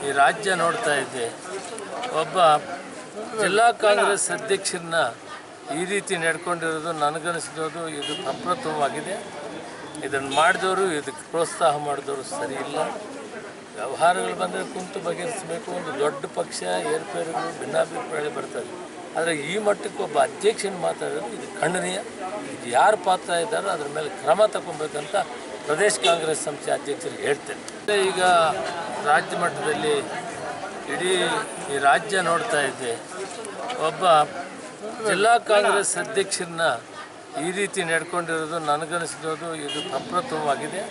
ಈ ರಾಜ್ಯ ನೋಡ್ತಾ ಇದ್ದೆ, ಒಬ್ಬ ಜಿಲ್ಲಾ ಕಾಂಗ್ರೆಸ್ ಅಧ್ಯಕ್ಷರನ್ನ ಈ ರೀತಿ ನಡ್ಕೊಂಡಿರೋದು ನನಗನ್ನಿಸಿರೋದು ಇದು ಅಪ್ರತಿಮವಾಗಿದೆ. ಇದನ್ನು ಮಾಡಿದವರು, ಇದಕ್ಕೆ ಪ್ರೋತ್ಸಾಹ ಮಾಡಿದವರು ಸರಿ ಇಲ್ಲ. ವ್ಯವಹಾರಗಳು ಬಂದರೆ ಕುಂತು ಬಗೆಹರಿಸಬೇಕು. ಒಂದು ದೊಡ್ಡ ಪಕ್ಷ ಏರ್ಪೇರುಗಳು ಭಿನ್ನಾಭಿಪ್ರಾಯ ಬರ್ತದೆ. ಆದರೆ ಈ ಮಟ್ಟಕ್ಕೆ ಒಬ್ಬ ಅಧ್ಯಕ್ಷನ ಮಾತಾಡೋದು ಇದು ಖಂಡನೀಯ. ಇದು ಯಾರು ಪಾತ್ರ ಇದ್ದಾರೋ ಅದ್ರ ಮೇಲೆ ಕ್ರಮ ತಗೊಬೇಕಂತ ಪ್ರದೇಶ ಕಾಂಗ್ರೆಸ್ ಸಂಸ್ಥೆ ಅಧ್ಯಕ್ಷರಿಗೆ ಹೇಳ್ತೇನೆ. ಈಗ ರಾಜ್ಯ ಮಟ್ಟದಲ್ಲಿ ಇಡೀ ಈ ರಾಜ್ಯ ನೋಡ್ತಾ ಇದ್ದೆ, ಒಬ್ಬ ಜಿಲ್ಲಾ ಕಾಂಗ್ರೆಸ್ ಅಧ್ಯಕ್ಷರನ್ನ ಈ ರೀತಿ ನಡ್ಕೊಂಡಿರೋದು ನನಗನ್ನಿಸಿರೋದು ಇದು ಅಪ್ರತಿಮವಾಗಿದೆ.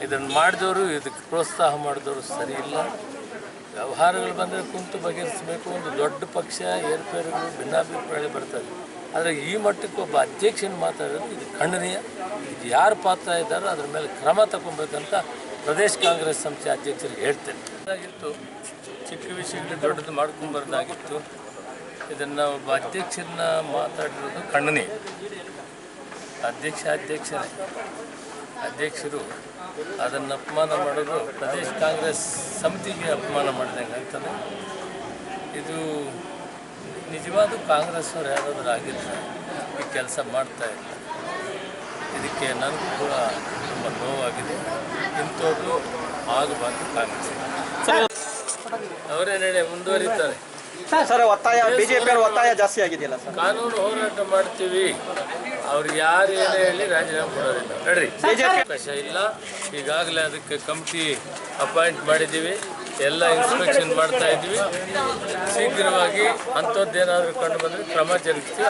ಇದನ್ನು ಮಾಡಿದವರು, ಇದಕ್ಕೆ ಪ್ರೋತ್ಸಾಹ ಮಾಡಿದವರು ಸರಿ ಇಲ್ಲ. ವ್ಯವಹಾರಗಳು ಬಂದರೆ ಕುಂತು ಬಗೆಹರಿಸಬೇಕು. ಒಂದು ದೊಡ್ಡ ಪಕ್ಷ ಏರ್ಪೇರುಗಳು ಭಿನ್ನಾಭಿಪ್ರಾಯ ಬರ್ತದೆ. ಆದರೆ ಈ ಮಟ್ಟಕ್ಕೆ ಒಬ್ಬ ಅಧ್ಯಕ್ಷನ ಮಾತಾಡೋದು ಇದು ಖಂಡನೀಯ. ಇದು ಯಾರು ಪಾತ್ರ ಇದ್ದಾರೋ ಅದ್ರ ಮೇಲೆ ಕ್ರಮ ತಗೊಬೇಕಂತ ಪ್ರದೇಶ ಕಾಂಗ್ರೆಸ್ ಸಂಸ್ಥೆ ಅಧ್ಯಕ್ಷರಿಗೆ ಹೇಳ್ತೇನೆ. ಆಗಿತ್ತು ಚಿಕ್ಕ ವಿಷಯಗಳು ದೊಡ್ಡದು ಮಾಡ್ಕೊಂಬರ್ದಾಗಿತ್ತು. ಇದನ್ನು ಒಬ್ಬ ಅಧ್ಯಕ್ಷರನ್ನ ಮಾತಾಡಿರೋದು ಖಂಡನೀಯ. ಅಧ್ಯಕ್ಷರೇ ಅಧ್ಯಕ್ಷರು ಅದನ್ನು ಅಪಮಾನ ಮಾಡೋದು ಪ್ರದೇಶ ಕಾಂಗ್ರೆಸ್ ಸಮಿತಿಗೆ ಅಪಮಾನ ಮಾಡಿದಂಗೆ ಆಗ್ತದೆ. ಇದು ನಿಜವಾದ ಕಾಂಗ್ರೆಸ್ ಅವರು ಯಾರಾದರೂ ಆಗಿದ್ರೆ ಈ ಕೆಲಸ ಮಾಡ್ತಾ ಇಲ್ಲ. ಇದಕ್ಕೆ ನನಗೂ ಕೂಡ ತುಂಬ ನೋವಾಗಿದೆ. ಇಂಥವ್ರು ಆಗಬಾರ್ದು. ಕಾಂಗ್ರೆಸ್ ಅವರೇ ನಡೆ ಮುಂದುವರಿತಾರೆ. ಸರ್, ಒತ್ತಾಯ ಬಿಜೆಪಿ ಒತ್ತಾಯ ಜಾಸ್ತಿ ಆಗಿದೆಯಲ್ಲ ಸರ್. ಕಾನೂನು ಹೋರಾಟ ಮಾಡ್ತೀವಿ. ಅವ್ರು ಯಾರು ಏನೇ ಹೇಳಿ ರಾಜೀನಾಮೆ ಕೊಡೋದಿಲ್ಲ. ನಡ್ರಿ, ಅವಕಾಶ ಇಲ್ಲ. ಈಗಾಗಲೇ ಅದಕ್ಕೆ ಕಮಿಟಿ ಅಪಾಯಿಂಟ್ ಮಾಡಿದ್ದೀವಿ. ಎಲ್ಲ ಇನ್ಸ್ಪೆಕ್ಷನ್ ಮಾಡ್ತಾ ಇದ್ವಿ. ಶೀಘ್ರವಾಗಿ ಅಂಥದ್ದೇನಾದರೂ ಕಂಡು ಬಂದರೆ ಕ್ರಮ ಜರುಗಿಸ್ತೀವಿ.